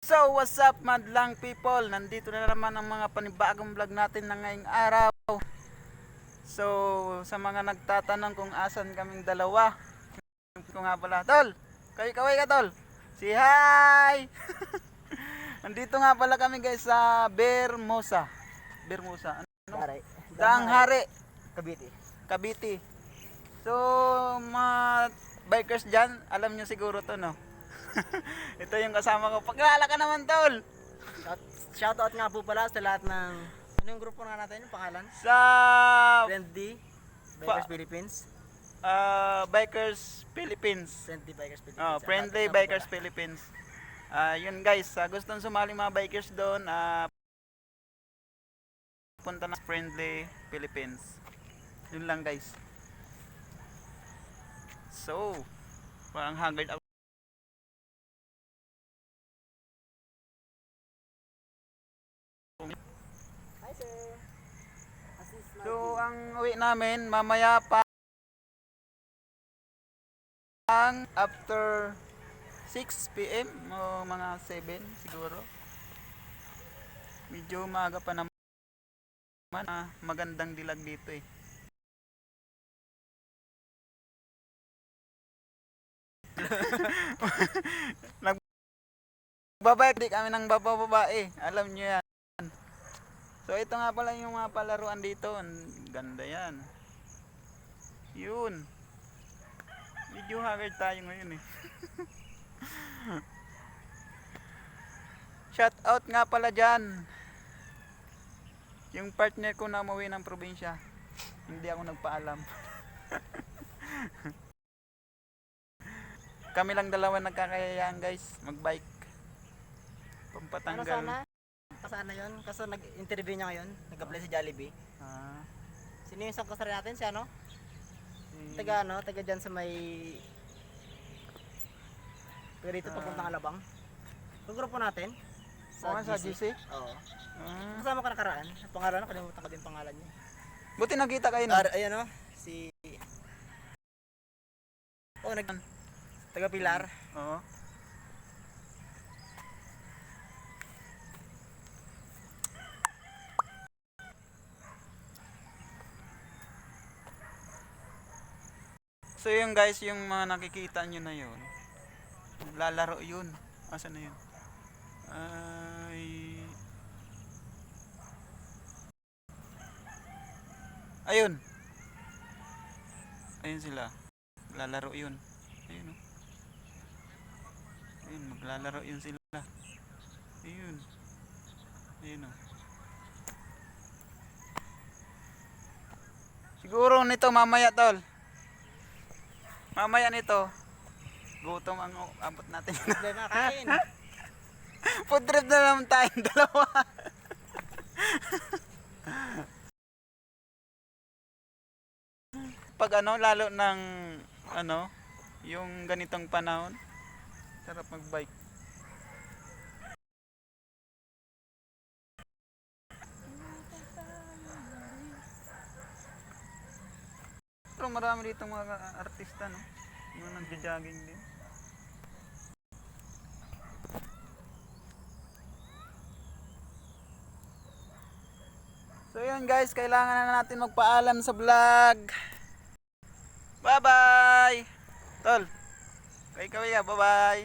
So what's up madlang people, nandito na naman ang mga panibagong vlog natin na ngayong araw. So sa mga nagtatanong kung asan kaming dalawa, ko nga pala, tol, kaway ka tol, si hi. Nandito nga pala kami guys sa Bermosa, ano? Hari. Daang Hari, Cavite. Cavite. So mga bikers dyan, alam nyo siguro to no. Ito yung kasama ko. Pagkilala ka naman tol. Shoutout nga po pala sa lahat ng anong grupo nga natin yung pangalan? Sa Friendly Bikers Philippines. Bikers Philippines. Friendly Bikers Philippines. Oh, Friendly Bikers Philippines. Yun guys, gustong sumali mga bikers doon, punta na Friendly Philippines. Yun lang guys. So, parang haggard ako. Hi sir. So, ang uwi namin mamaya pa after 6 PM o mga 7 siguro. Medyo maaga pa naman, magandang dilag dito eh. Nagbabayad di kami ng babae, alam nyo yan. So ito nga pala yung mga palaruan dito, ang ganda yan. Yun. Medyo haggard tayo ngayon eh. Shout out nga pala dyan, yung partner ko na umuwi ng probinsya, hindi ako nagpaalam. Kami lang dalawa nagkakayayaan guys, magbike pampatanggal. Ano sana yun? Kaso nag-interview niya ngayon. Nag-apply sa Jollibee. Sino yung isang kasari natin? Si ano? Taga dyan sa may taga dito papuntang Alabang. Yung grupo natin Sa GC? Oo. Kasama ka nakaraan. Ang pangalan, nakalimutan ko din pangalan niya. Buti nakita kayo na. Ayan o, si taga Pilar. Oo. So yun guys, yung mga nakikita nyo na yun, lalaro yun. Asan na yun? Ayun. Ayun sila. Lalaro yun. Ayun o. Ayun, maglalaro yun sila. Ayun. Ayun o. Siguro nito mamaya tol. Mamaya nito. Gutom ang abot natin. Problema, kain. Food trip na naman tayong dalawa. Pag lalo ng yung ganitong panahon, sarap magbike. Pero marami dito mga artista no, mga nagja-jogging din. So yun guys, kailangan na natin magpaalam sa vlog. Bye bye. Tol. Kaway ka, bye bye.